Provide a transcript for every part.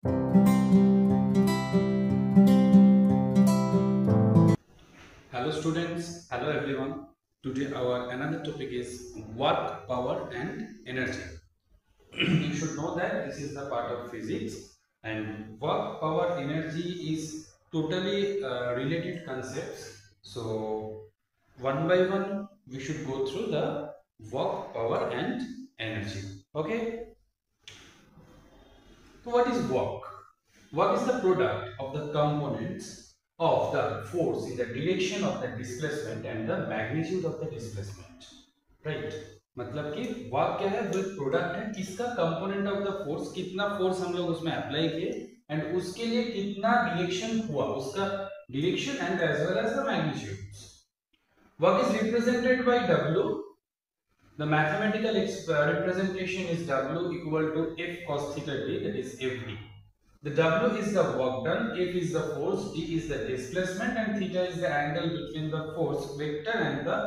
Hello students, hello everyone. Today our another topic is work, power and energy. You should know that this is the part of physics and work, power, energy is totally related concepts. So one by one we should go through the work, power and energy. Okay. So what is work? Work is the product of the components of the force in the direction of the displacement and the magnitude of the displacement. Right? मतलब कि work क्या है, वो एक product है किसका, component of the force, कितना force हम लोग उसमें अप्लाई किए एंड उसके लिए कितना डायरेक्शन हुआ, उसका direction and as well as the magnitude. Work is represented by W. The mathematical representation is W equal to F cos theta D, that is FD. The W is the work done, F is the force, D is the displacement and theta is the angle between the force vector and the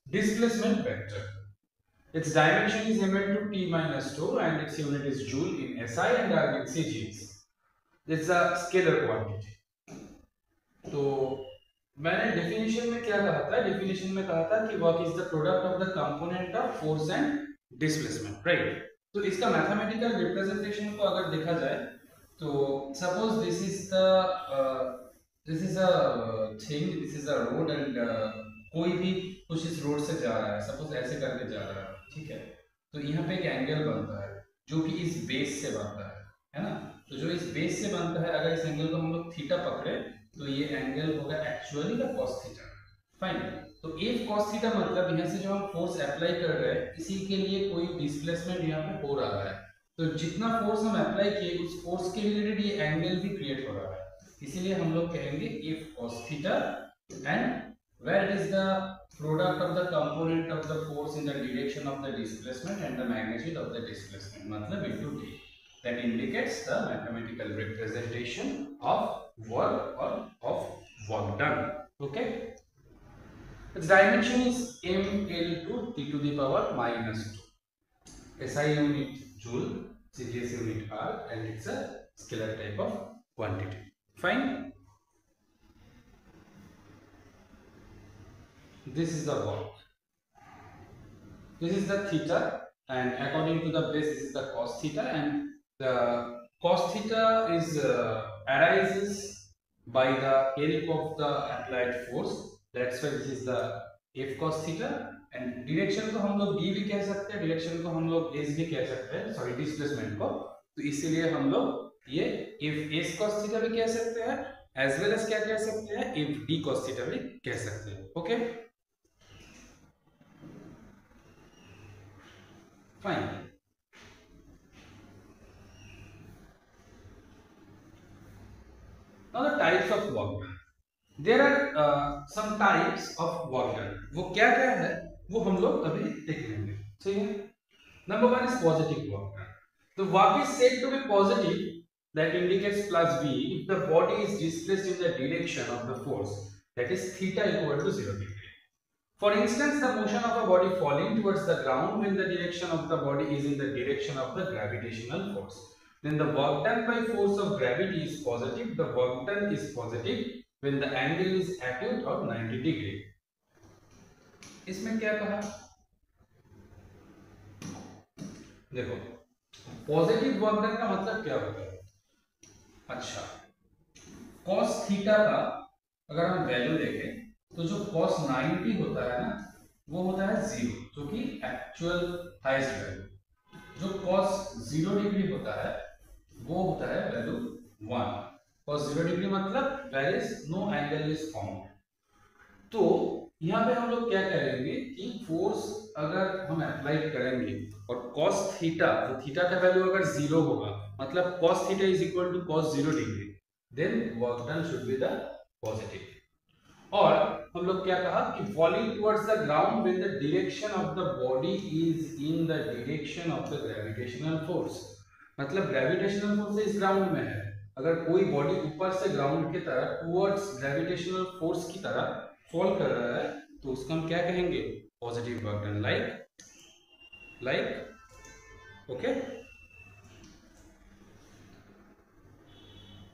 displacement vector. Its dimension is ml to T minus 2 and its unit is joule in SI and R in CGS. This is a scalar quantity. तो मैंने definition में क्या कहा था, definition में कहा था कि work is the product of the component of force and displacement, right. तो इसका मैथमेटिकल रिप्रेजेंटेशन को अगर देखा जाए तो suppose this is a thing, this is a road and कोई भी कुछ इस रोड से जा रहा है, सपोज ऐसे करके जा रहा है, ठीक है. तो यहाँ पे एक एंगल बनता है जो कि इस बेस से बनता है ना. तो जो इस बेस से बनता है, अगर इस एंगल को हम लोग थीटा पकड़े तो ये एंगल होगा एक्चुअली का cos थीटा. फाइन. तो F cos थीटा मतलब यहाँ से जो हम फोर्स अप्लाई कर रहे हैं इसी के लिए कोई डिस्प्लेसमेंट यहाँ पे हो रहा है, तो जितना फोर्स हम अप्लाई किए उस फोर्स के रिलेटेड ये एंगल भी क्रिएट हो रहा है, इसीलिए हम लोग कहेंगे F cos theta. And where it is the product of the component of the force in the direction of the displacement and the magnitude of the displacement, मतलब into D. That indicates the mathematical representation of work or of work done. Okay. Its dimension is ml to T to the power minus 2. SI unit joule, CGS unit R, and it's a scalar type of quantity. Fine. This is the work. This is the theta, and according to the base, this is the cos theta, and the cos theta is arises by the help of the applied force. That's why this is the F cos theta. And direction को हम लोग D भी कह सकते हैं, direction को हम लोग S भी कह सकते हैं, sorry displacement को. तो इसीलिए हम लोग ये F S cos theta भी कह सकते हैं, as well as क्या कह सकते हैं, F D cos theta भी कह सकते हैं. Okay. Fine. Now the types of work done. There are some types of work done. वो क्या क्या है वो हम लोग अभी देख लेंगे. ठीक है. Number one is positive work done. The work is said to be positive, that indicates plus B if the body is displaced in the direction of the force, that is theta equal to 0 degree. For instance, the motion of a body falling towards the ground when the direction of the body is in the direction of the gravitational force. Then the work done by force of gravity is positive. The work done is positive when the angle is acute or 90 degree. इसमें क्या कहा? देखो, positive work done का मतलब क्या होता है? अच्छा, cos थीटा का अगर हम वैल्यू देखें तो जो cos 90 होता है ना वो होता है 0, जो कि एक्चुअल हाईएस्ट वैल्यू. जो cos 0 डिग्री होता है वो होता है वैल्यू 1. cos 0 डिग्री मतलब where is no angle is found. तो यहाँ पे हम लोग क्या करेंगे कि फोर्स अगर हम अप्लाई करेंगे और cos थीटा, तो थीटा का वैल्यू अगर 0 होगा मतलब cos theta is equal to cos 0 degree, then work done should be the positive. और हम लोग क्या कहा कि falling towards the ground when the direction of the body is in the direction of the gravitational force, मतलब gravitational force इस ground में है, अगर कोई बॉडी ऊपर से ग्राउंड की तरह टुवर्ड्स ग्रेविटेशनल फोर्स की तरह फॉल कर रहा है तो उसका हम क्या कहेंगे, positive work done. Like okay.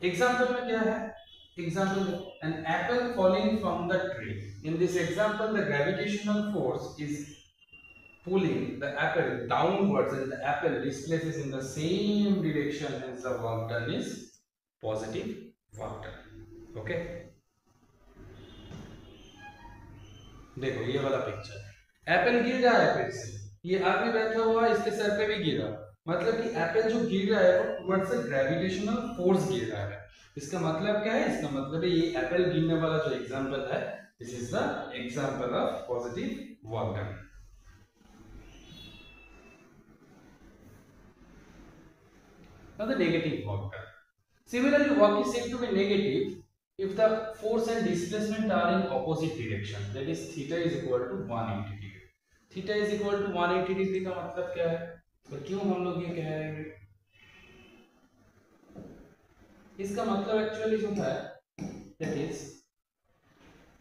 Example में क्या है, example an apple falling from the tree. In this example the gravitational force is pulling the apple downwards and the apple displaces in the same direction as the work done is positive work done. Okay, देखो ये वाला picture, Apple गिर रहा है पेड़ से, ये आगे बैठा हुआ है, इसके सर पे भी गिरा, मतलब कि एप्पल जो गिर रहा है वो टुवर्ड्स द ग्रेविटेशनल फोर्स गिर रहा है। इसका मतलब क्या है, इसका मतलब है ये एप्पल गिरने वाला जो एग्जांपल है, this is the example of positive work done. Now the negative work done. Similarly, work is said to be negative if the force and displacement are in opposite direction. That is, theta is equal to 180 degree. Theta is equal to 180 degree का मतलब क्या है? तो क्यों हम लोग ये कह रहे हैं? इसका मतलब एक्चुअली जो है, that is,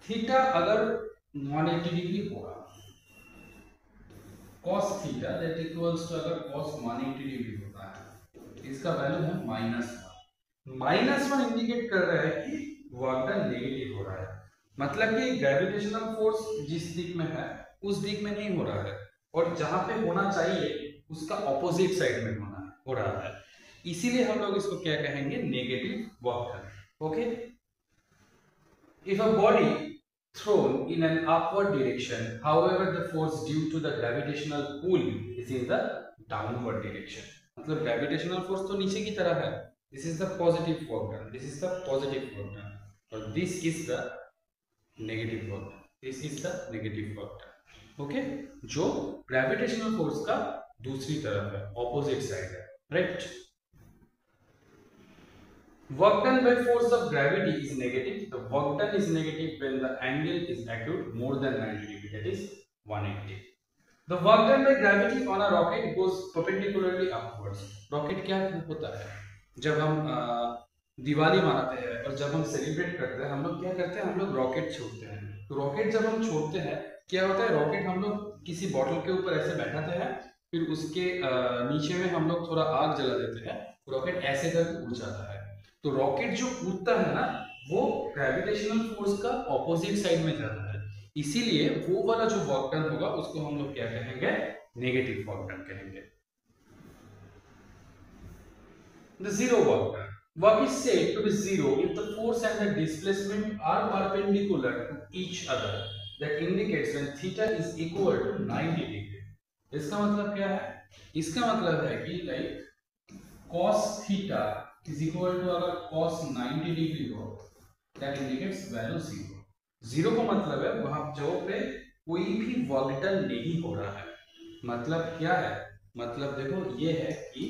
थीटा अगर 180 डिग्री होगा, cos theta that equals to अगर cos 180 डिग्री होता है, इसका वैल्यू है -1 इंडिकेट कर रहा है कि वर्क डन नेगेटिव हो रहा है, मतलब कि ग्रेविटेशनल फोर्स जिस दिक में है उस दिक में नहीं हो रहा है, और जहां पे होना चाहिए उसका ऑपोजिट साइड में हो रहा है, इसीलिए हम लोग इसको क्या कहेंगे, negative work done. Okay, if a body thrown in an upward direction, however the force due to the gravitational pull is in the downward direction, मतलब ग्रेविटेशनल फोर्स तो नीचे की तरफ है, this is the positive work done, this is the positive work done, और this is the negative work done, this is the negative work done. Okay, जो gravitational force का दूसरी तरफ है, ऑपोजिट साइड है, right. Work done by force of gravity is negative. The work done is negative when the angle is acute more than 90 degree, that is 180. The work done by gravity on a rocket goes perpendicularly upwards. Rocket क्या होता है, जब हम दिवाली मनाते हैं और जब हम सेलिब्रेट करते हैं, हम लोग क्या करते हैं, हम लोग रॉकेट छोड़ते हैं। तो रॉकेट जब हम छोड़ते हैं, क्या होता है, रॉकेट हम लोग किसी बॉटल के ऊपर ऐसे बैठाते हैं, फिर उसके नीचे में हम लोग थोड़ा आग जला देते हैं, रॉकेट ऐसे करके उड़ जाता है। तो रॉकेट जो कूदता है ना, वो ग्रेविटेशनल फोर्स का ऑपोजिट साइड में जाता है, इसीलिए वो वाला जो वर्क डन होगा उसको हम लोग क्या कहेंगे, नेगेटिव वर्क डन कहेंगे। The zero work done. Work is said to be zero if the force and the displacement are perpendicular to each other. That indicates when theta is equal to 90 degree. इसका मतलब क्या है, इसका मतलब है कि like cos theta is equal to अगर cos 90 degree हो, that indicates value 0. 0 का मतलब है वहां जो पे कोई भी वर्क डन नहीं हो रहा है, मतलब क्या है, मतलब देखो ये है कि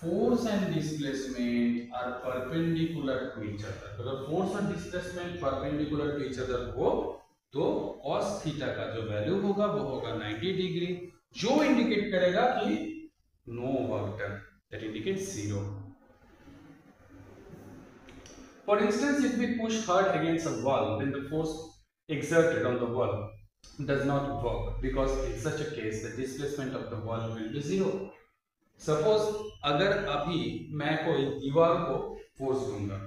force and displacement are perpendicular to each other. अगर फोर्स और displacement perpendicular to each other हो तो cos थीटा का जो वैल्यू होगा वो होगा 90 डिग्री, जो इंडिकेट करेगा कि no work done, that indicates 0. For instance, if we push hard against a wall, then the force exerted on the wall does not work because in such a case the displacement of the wall will be 0. Suppose अगर अभी मैं कोई दीवार को force दूंगा,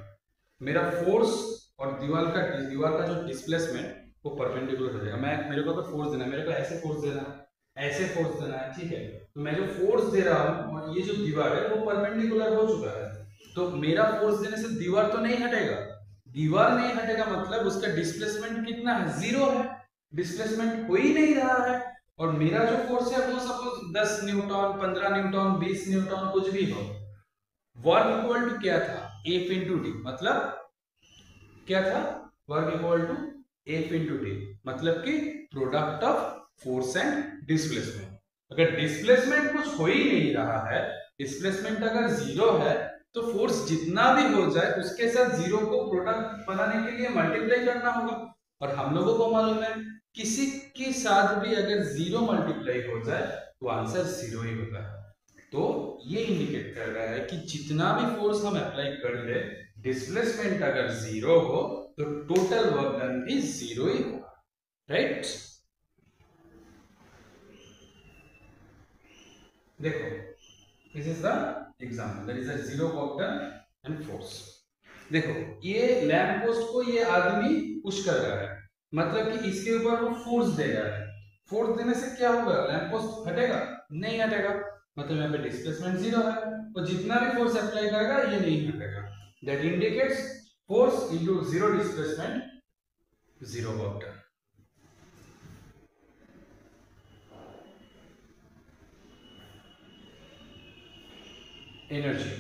मेरा force और दीवार का जो डिस्प्लेसमेंट वो परपेंडिकुलर हो जाएगा। मेरे को तो फोर्स देना है, मेरे को ऐसे फोर्स देना है, ऐसे फोर्स देना है, ठीक है, तो मैं जो फोर्स दे रहा हूँ और ये जो दीवार है वो परपेंडिकुलर हो चुका है, तो मेरा फोर्स देने से दीवार तो नहीं हटेगा, दीवार नहीं हटेगा मतलब उसका डिस्प्लेसमेंट कितना है, 0 है, डिस्प्लेसमेंट हो ही नहीं रहा है, और मेरा जो फोर्स है वो सपोज 10 न्यूटन, 15 न्यूटन, 20 न्यूटन कुछ भी हो, वर्क इक्वल टू क्या था, F into D, मतलब क्या था, work equal to F into D, मतलब कि product of force and displacement. अगर डिस्प्लेसमेंट कुछ हो ही नहीं रहा है, डिस्प्लेसमेंट अगर 0 है, तो फोर्स जितना भी हो जाए उसके साथ 0 को प्रोडक्ट बनाने के लिए मल्टीप्लाई करना होगा, और हम लोगों को मालूम है किसी के साथ भी अगर 0 मल्टीप्लाई हो जाए तो आंसर 0 ही होता है। तो ये इंडिकेट कर रहा है कि जितना भी फोर्स हम अप्लाई कर ले, डिस्प्लेसमेंट अगर 0 हो तो टोटल वर्क डन भी 0 ही होगा, राइट। देखो, this is the example, there is a 0 work done and force. देखो ये लैंप पोस्ट को ये आदमी पुश कर रहा है, मतलब कि इसके ऊपर वो फोर्स दे रहा है। फोर्स देने से क्या होगा, लैंप पोस्ट हटेगा? नहीं हटेगा, मतलब यहाँ पे डिस्प्लेसमेंट जीरो है, तो जितना भी फोर्स अप्लाई करेगा ये नहीं हटेगा। That indicates force into zero displacement, zero work done. Energy,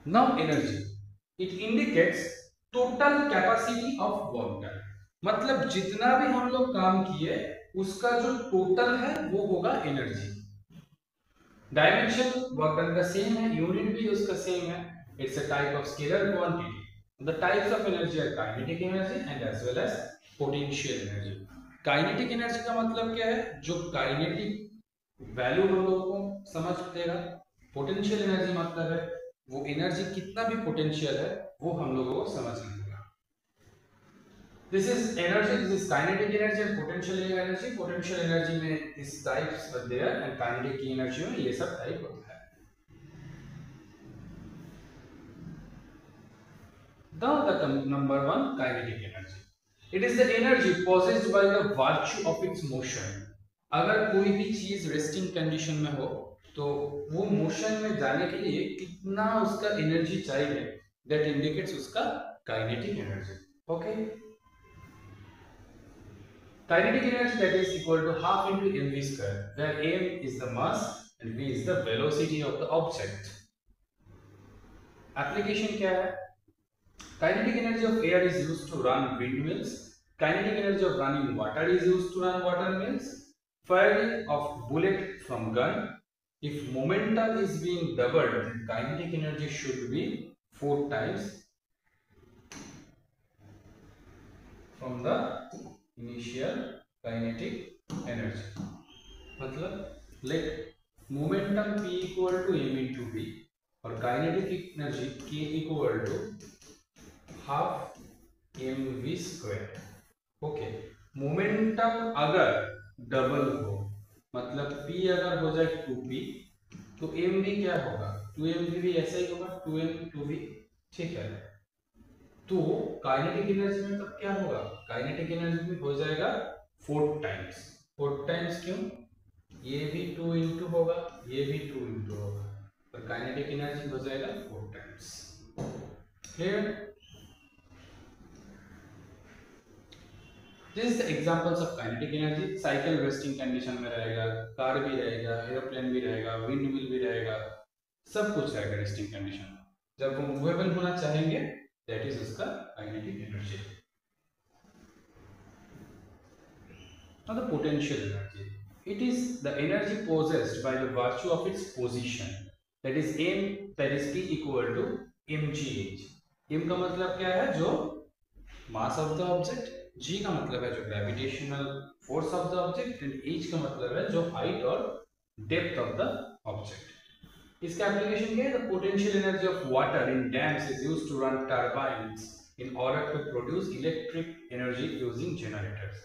now energy it indicates total capacity of work done, मतलब जितना भी हम लोग काम किए उसका जो टोटल है वो होगा एनर्जी। डायमेंशन वर्क डन का सेम है, यूनिट भी उसका सेम है। It's a type of scalar quantity. The types of energy are kinetic energy and as well as potential energy. Kinetic energy का मतलब क्या है, जो काइनेटिक वैल्यू हम लोगों को समझ देगा। पोटेंशियल एनर्जी मतलब है वो एनर्जी कितना भी पोटेंशियल है वो हम लोगों को समझना होगा। This is energy, this is kinetic energy and potential energy. Potential energy में इस types are there and kinetic energy में ये सब टाइप होता है। Now the number one, kinetic energy. It is the energy possessed by the virtue of its motion. अगर कोई भी चीज रेस्टिंग कंडीशन में हो तो वो मोशन में जाने के लिए कितना उसका एनर्जी चाहिए, दैट इंडिकेट्स उसका kinetic energy. Okay, kinetic energy that is equal to half into mv square, where m is the mass and v is the velocity of the object. Application क्या है? Kinetic energy of air is used to run windmills. Kinetic energy of running water is used to run water mills. Firing of bullet from gun. If momentum is being doubled, then kinetic energy should be 4 times from the initial kinetic energy. मतलब let momentum p equal to m into v और kinetic energy k equal to half mv square. Okay, momentum अगर double हो मतलब p अगर हो जाए 2p तो mv क्या होगा, 2mv भी ऐसा ही होगा, 2m 2v। ठीक है, तो काइनेटिक एनर्जी में तब क्या होगा, काइनेटिक एनर्जी में हो जाएगा 4 टाइम्स। 4 टाइम्स क्यों, ये भी 2 इंटू होगा, ये भी 2 इंटू होगा, और काइनेटिक एनर्जी हो जाएगा 4 times. Clear? This is the examples of kinetic energy. Cycle resting condition में रहेगा, कार भी रहेगा, एरोप्लेन भी रहेगा, विंड मिल भी रहेगा, सब कुछ रहेगा रेस्टिंग कंडीशन में। जब वो मूवेबल होना चाहेंगे दैट इज उसका kinetic energy. Now the potential energy, it is the energy possessed by the virtue of its position, that is m, that is p equal to mgh। m का मतलब क्या है, जो mass of the object, g का मतलब है जो gravitational force of the object, and h का मतलब है जो हाइट और डेप्थ ऑफ द ऑब्जेक्ट। इसका एप्लीकेशन क्या है, the potential energy of water in dams is used to run turbines in order to produce electric energy using generators.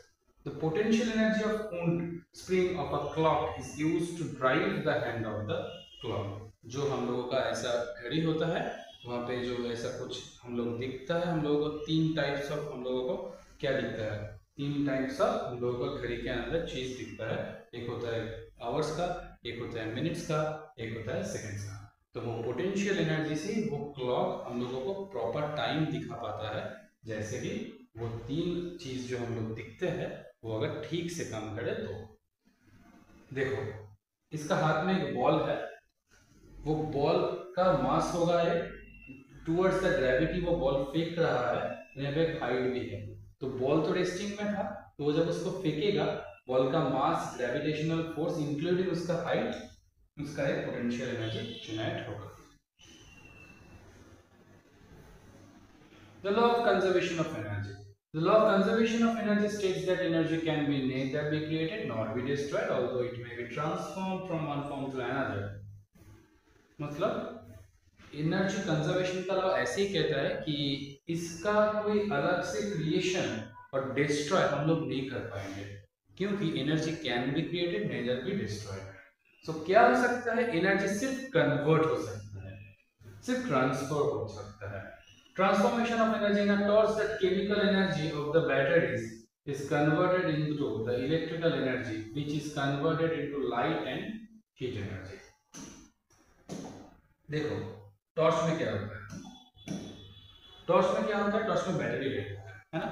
The potential energy of wound spring of a clock is used to drive the hand of the clock. जो हम लोगों का ऐसा घड़ी होता है वहाँ पे जो ऐसा कुछ हम लोग दिखता है, हम लोगों को 3 टाइप्स ऑफ, हम लोगों को क्या दिखता है, 3 टाइप्स ऑफ हम लोगों को घड़ी के अंदर चीज दिखता है। एक होता है आवर्स का, एक होता है मिनट्स का, एक होता है सेकंड्स का। तो वो पोटेंशियल एनर्जी से वो क्लॉक हम लोगों को प्रॉपर टाइम दिखा पाता है, जैसे कि वो 3 चीज जो हम लोग दिखते हैं वो अगर ठीक से काम करे तो। देखो इसका हाथ में एक बॉल है, वो बॉल का मास होगा टुवर्ड्स द ग्रेविटी, वो बॉल फेंक रहा है, यहाँ पे हाइट भी है, तो बॉल तो रेस्टिंग में था, तो वो जब उसको फेंकेगा बॉल का मास, ग्रेविटेशनल फोर्स इंक्लूडिंग उसका हाइट, उसका एक पोटेंशियल एनर्जी जनरेट होगा। The law of conservation of energy. The law of conservation of energy states that energy can be neither be created nor be destroyed, although it may be transformed from one form to another. मतलब energy conservation का law ऐसे ही कहता है कि इसका कोई अलग से क्रिएशन और डिस्ट्रॉय हम लोग नहीं कर पाएंगे, क्योंकि energy can be created neither be destroyed. So क्या हो सकता है, एनर्जी सिर्फ कन्वर्ट हो सकता है, सिर्फ ट्रांसफर हो सकता है। Transformation of energy in a torch, the chemical energy of the batteries is converted into the electrical energy which is converted into light and heat energy। देखो टॉर्च में क्या होता है, टॉर्च में क्या होता है, टॉर्च में बैटरी रहता है ना।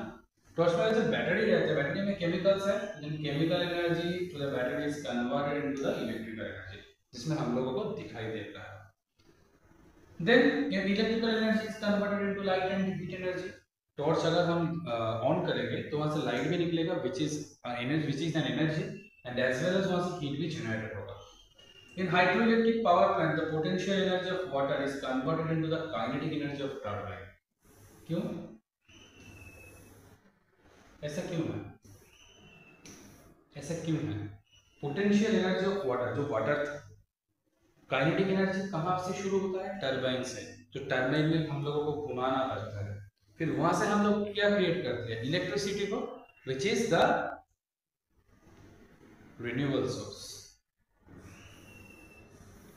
टॉर्च में जब बैटरी रहता है, बैटरी में केमिकल्स है, then chemical energy to the battery is converted into the electrical energy, जिसमें हम लोगों को दिखाई देता है। Then electrical energy is converted into light and heat energy. Torch अगर हम ऑन करेंगे तो वहां से लाइट भी निकलेगा which is an energy and as well as वहां से हीट भी जनरेट होगा। In hydroelectric power plant, the potential energy of water is converted into the kinetic energy of turbine। क्यों? ऐसा क्यों है? ऐसा क्यों है? Potential energy of water, जो वाटर था, काइनेटिक एनर्जी कहाँ से शुरू होता है? टरबाइन से। तो टरबाइन में हम लोगों को घुमाना पड़ता है, फिर वहां से हम लोग क्या क्रिएट करते हैं? इलेक्ट्रिसिटी को, which is the renewable source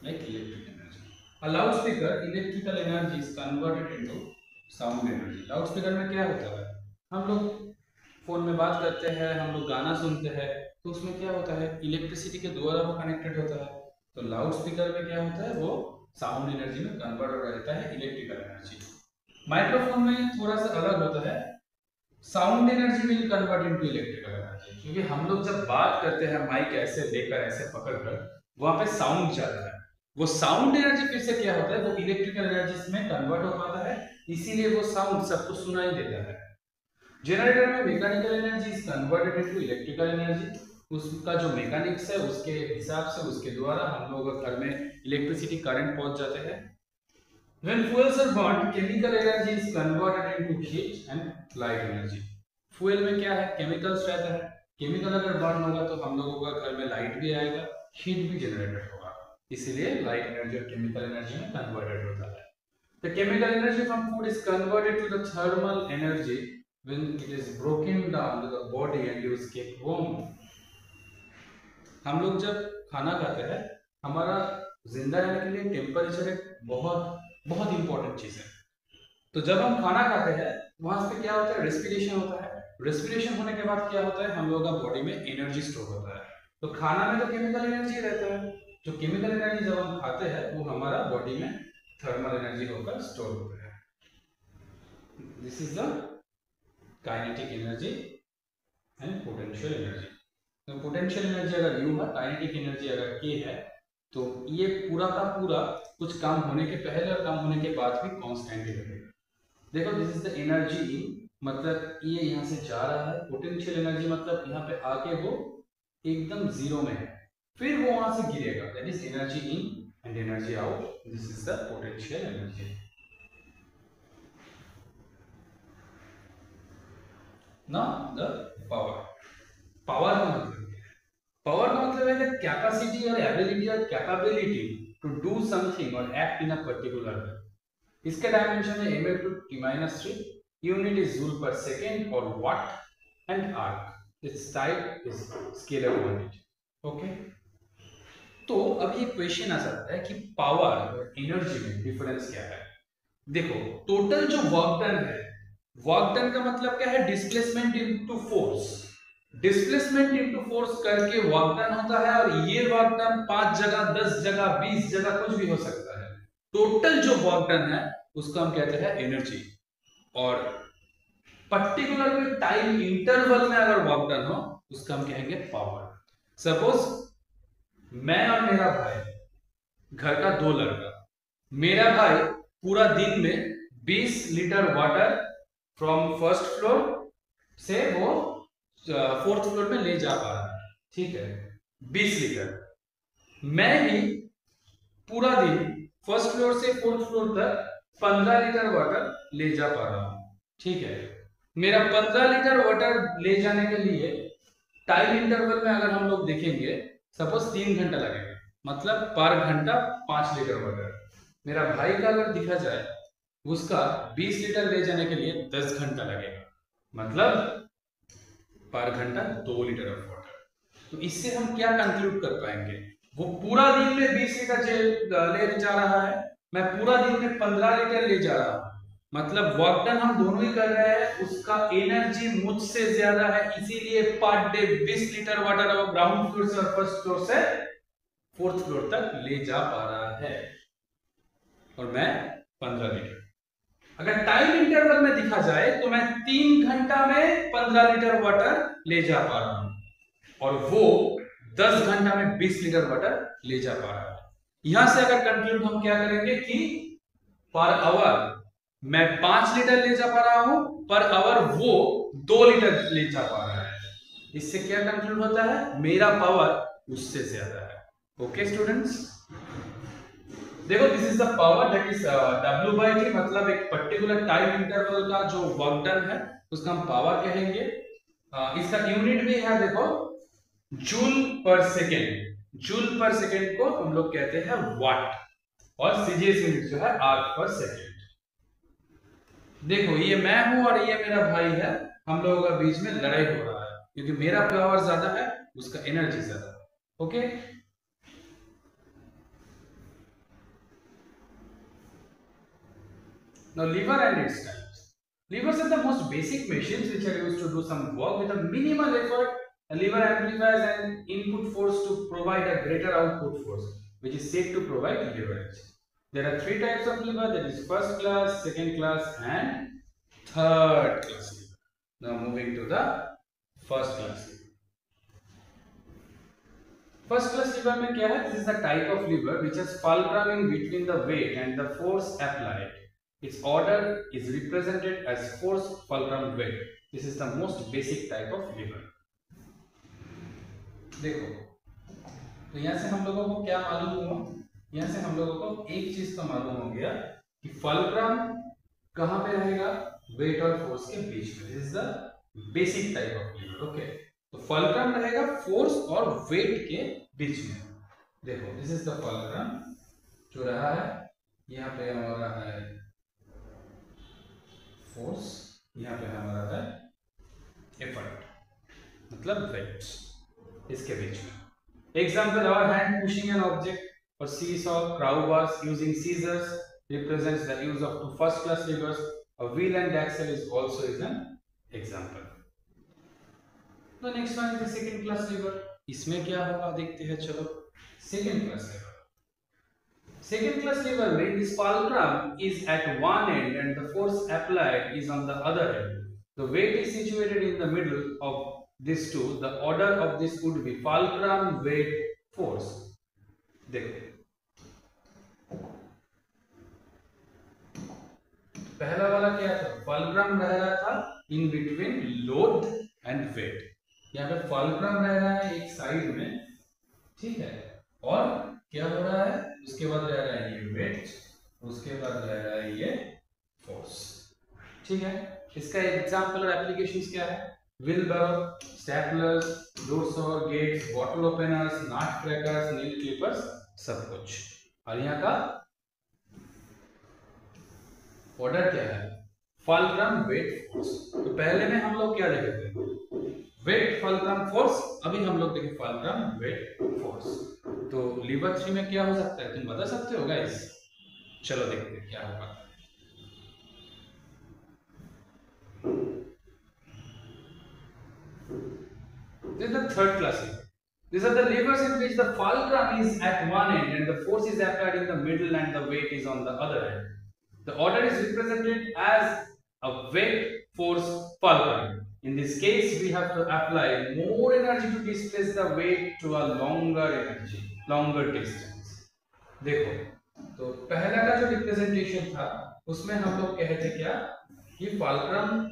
like electric energy। A loudspeaker electrical energy is converted into sound energy। Loudspeaker में क्या होता है, हम लोग फोन में बात करते हैं, हम लोग गाना सुनते हैं, तो उसमें क्या होता है, इलेक्ट्रिसिटी के द्वारा वो कनेक्टेड होता है। तो लाउडस्पीकर में क्या होता है, वो साउंड एनर्जी में कन्वर्ट हो रहता है इलेक्ट्रिकल एनर्जी। माइक्रोफोन में थोड़ा सा अलग होता है, sound energy will convert into electrical energy, क्योंकि हम लोग जब बात करते हैं माइक ऐसे लेकर ऐसे पकड़कर, वहां पे साउंड जाता है, वो साउंड एनर्जी फिर से क्या होता है, वो इलेक्ट्रिकल एनर्जी में कन्वर्ट हो पाता है, इसीलिए वो साउंड सबको सुनाई देता है। जनरेटर में mechanical energy is converted into electrical energy, उसका जो मैकेनिक्स है उसके हिसाब से, उसके द्वारा हम लोग घर में इलेक्ट्रिसिटी करंट पहुंच जाते हैं। When fuels are burned, chemical energy is converted into heat and light energy। Fuel में क्या है, केमिकल्स रहता है, केमिकल अगर बर्न होगा तो हम लोगों का घर में लाइट भी आएगा, हीट भी जनरेट होगा, इसीलिए लाइट एनर्जी और केमिकल एनर्जी में कन्वर्टेड होता है। The chemical energy from food is converted to the thermal energy when it is broken down to the body and is kept warm। हम लोग जब खाना खाते हैं, हमारा जिंदा रहने के लिए टेम्परेचर एक बहुत बहुत इंपॉर्टेंट चीज है। तो जब हम खाना खाते हैं, वहां पे क्या होता है, रेस्पिरेशन होता है, रेस्पिरेशन होने के बाद क्या होता है, हम लोगों का बॉडी में एनर्जी स्टोर होता है। तो खाना में तो केमिकल एनर्जी रहता है, जो केमिकल एनर्जी जब हम खाते हैं वो हमारा बॉडी में थर्मल एनर्जी होकर स्टोर होता है। This is the kinetic energy and potential energy. तो पोटेंशियल एनर्जी अगर U है, काइनेटिक एनर्जी अगर K है, तो ये पूरा का पूरा कुछ काम होने के पहले और काम होने के बाद भी कांस्टेंट ही रहेगा। देखो this is the energy in, मतलब ये यहाँ से जा रहा है, पोटेंशियल एनर्जी मतलब यहाँ पे आके वो एकदम जीरो में है, फिर वो वहां से गिरेगा, that is energy in and energy out, this is the potential energy. Now the power. Power का मतलब, पावर का मतलब है कैपेसिटी और एबिलिटी और कैपेबिलिटी टू डू समथिंग और act in a particular way. इसके डायमेंशन है m to t-3, unit is joule per second और watt and erg, it's type is scalar quantity. Okay, तो अब ये क्वेश्चन आ सकता है कि पावर और एनर्जी में डिफरेंस क्या है। देखो टोटल जो वर्क डन है, वर्क डन का मतलब क्या है, displacement into force, displacement into force करके वर्क डन होता है, और ये वर्क डन 5 जगह 10 जगह 20 जगह कुछ भी हो सकता है। टोटल जो वर्क डन है उसको हम कहते हैं एनर्जी, और पर्टिकुलर में टाइम इंटरवल में अगर वर्क डन हो उसका हम कहेंगे पावर। सपोज मैं और मेरा भाई, घर का 2 लड़का, मेरा भाई पूरा दिन में 20 litre water from first floor से वो 4th फ्लोर में ले जा पा रहा है, ठीक है, 20 लीटर। मैं भी पूरा दिन फर्स्ट फ्लोर से 4th फ्लोर तक 15 लीटर वाटर ले जा पा रहा हूं, ठीक है। मेरा 15 लीटर वाटर ले जाने के लिए टाइम इंटरवल में अगर हम लोग देखेंगे, सपोज 3 घंटा लगेगा, मतलब पर घंटा 5 लीटर वाटर। मेरा भाई का अगर दिखा जाए, उसका 20 लीटर ले जाने के लिए 10 घंटा लगेगा, मतलब पर घंटा 2 लीटर ऑफ वाटर। तो इससे हम क्या कंक्लूड कर पाएंगे, वो पूरा दिन में 20 लीटर ले जा रहा है, मैं पूरा दिन में 15 लीटर ले जा रहा हूं, मतलब वर्क डन हम दोनों ही कर रहे हैं, उसका एनर्जी मुझसे ज्यादा है, इसीलिए पर डे 20 लीटर वाटर वो ग्राउंड फ्लोर से और फर्स्ट फ्लोर से फोर्थ फ्लोर तक ले जा पा रहा है और मैं 15 लीटर। अगर टाइम इंटरवल में देखा जाए तो मैं 3 घंटा में 15 लीटर वाटर ले जा पा रहा हूं और वो 10 घंटा में 20 लीटर वाटर ले जा पा रहा है। यहां से अगर कंक्लूड हम क्या करेंगे कि पर आवर मैं 5 लीटर ले जा पा रहा हूं, पर आवर वो 2 लीटर ले जा पा रहा है। इससे क्या कंक्लूड होता है, मेरा पावर उससे ज्यादा है। ओके स्टूडेंट्स, देखो this is the power that is W/T, मतलब एक पर्टिकुलर टाइम इंटरवल का जो वर्क डन है उसका हम पावर कहेंगे। इसका यूनिट भी है, देखो joule per second. Joule per second को हम लोग कहते हैं वाट और सीजीएस यूनिट जो है आर्क पर सेकेंड। देखो ये मैं हूं और ये मेरा भाई है, हम लोगों का बीच में लड़ाई हो रहा है क्योंकि मेरा पावर ज्यादा है, उसका एनर्जी ज्यादा है। Okay, now lever and its types. Levers are the most basic machines which are used to do some work with a minimal effort. A lever amplifies an input force to provide a greater output force, which is said to provide leverage. There are 3 types of lever, that is first class, second class and third class lever. Now moving to the first class lever. First class lever में क्या है? This is the type of lever which has fulcrum in between the weight and the force applied. Its order is represented as force fulcrum weight. This is the most basic type of lever. देखो, तो यहाँ से हम लोगों को क्या मालूम हुआ? यहाँ से हम लोगों को एक चीज तो मालूम हो गया कि फल्क्रम कहाँ पे रहेगा? वेट और फोर्स के बीच में। This is the basic type of lever. Okay, तो फल्क्रम रहेगा फोर्स और वेट के बीच में। देखो दिस इज द फल्क्रम जो रहा है, यहाँ पे हमारा है फोर्स, यहाँ पे हमारा है एफर्ट, मतलब वेट, इसके बीच में। Example, our hand pushing an object और seesaw, crowbars using scissors represents the use of 2 first class levers. A wheel and axle is also an example. The next one is the second class lever. इसमें क्या होगा देखते हैं, चलो। second class lever. Second class lever में this fulcrum is at one end and the force applied is on the other end. The weight is situated in the middle of these two. The order of this would be fulcrum, weight, force. देखो पहला वाला क्या था, fulcrum रह रहा था in between load and weight. यहाँ पे फल्क्रम रह रहा है एक साइड में, ठीक है, और क्या हो रहा है, उसके बाद रह रहा है ये वेट, उसके बाद रह रहा है ये फोर्स, ठीक है। इसका एग्जांपल और एप्लीकेशंस क्या है, wheelbarrow, staplers, door saw, gates, bottle openers, nutcrackers, nail clippers, सब कुछ। और यहाँ का ऑर्डर क्या है, फल्क्रम, वेट, फोर्स। तो पहले में हम लोग क्या देखे थे, वेट, फल्क्रम, फोर्स। अभी हम लोग देखें फल्क्रम, वेट, फोर्स। तो लीवर 3 में क्या हो सकता है, तुम बता सकते हो गाइस? चलो देखते हैं क्या होगा। This is the third class lever. These are the levers in which the fulcrum is at one end and the force is applied in the middle and the weight is on the other end. The order is represented as a weight, force, fulcrum. In this case, we have to apply more energy to displace the weight to a longer energy, longer distance. देखो, तो पहला का जो representation था उसमें हम लोग कहे थे क्या कि fulcrum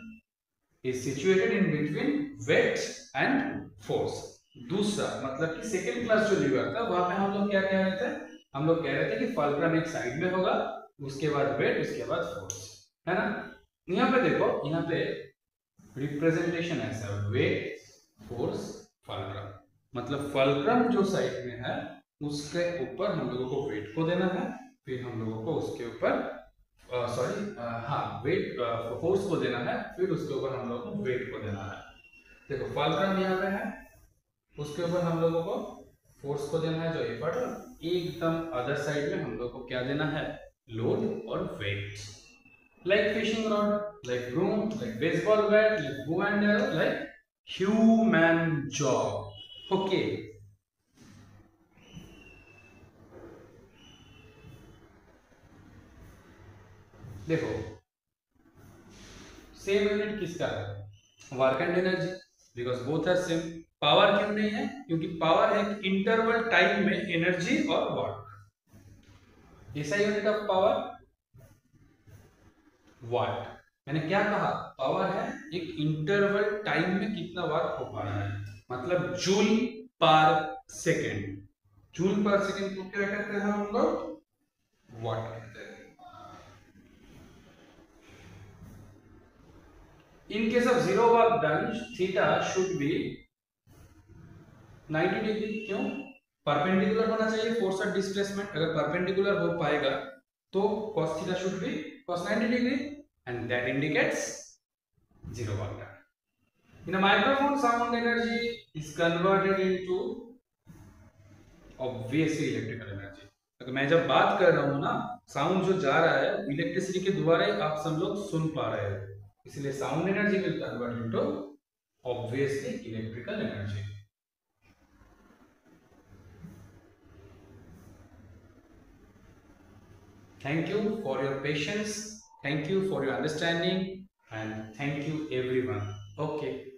is situated in between weight and force. दूसरा मतलब कि सेकेंड क्लास जो लीवर था वहां पे हम लोग क्या कह रहे थे, हम लोग कह रहे थे कि फल्क्रम एक साइड में होगा, उसके बाद वेट, उसके बाद फोर्स, है ना। यहाँ पे देखो, यहाँ पे रिप्रेजेंटेशन ऐसा, वेट, फोर्स, फल्क्रम। मतलब फल्क्रम जो साइड में है उसके ऊपर हम लोगों को वेट को देना है, फिर हम लोगों को उसके ऊपर वेट, फोर्स को देना है, फिर उसके ऊपर हम लोगों को वेट को देना है। देखो फल्क्रम यहाँ पे है, उसके ऊपर हम लोगों को फोर्स को देना है जो एफर्ट, और एकदम अदर साइड में हम लोग को क्या देना है, लोड और weight. Like fishing rod, like broom, like baseball bat, like bow and arrow, like human job. Okay, देखो सेम यूनिट किसका है, work and energy, because both are same. Power क्यों नहीं है, क्योंकि पावर है इंटरवल टाइम में एनर्जी और वर्क। ऐसा यूनिट ऑफ पावर वाट। मैंने क्या कहा, पावर है एक इंटरवल टाइम में कितना वर्क हो पा रहा है, मतलब joule per second. Joule per second को क्या कहते हैं हम लोग, वाट कहते हैं। In case of zero work done, theta should be 90 degree. क्यों, परपेंडिकुलर होना चाहिए फोर्स ऑफ डिस्प्लेसमेंट। अगर परपेंडिकुलर हो पाएगा तो cos theta should be cos 90 degree, and that indicates zero work done. In a microphone, sound energy is converted into obviously electrical energy. अगर मैं जब बात कर रहा हूँ ना, साउंड जो जा रहा है इलेक्ट्रिसिटी के द्वारा ही आप सब लोग सुन पा रहे हो, इसलिए sound energy will convert into obviously electrical energy. Thank you for your patience, thank you for your understanding, and thank you everyone. Okay.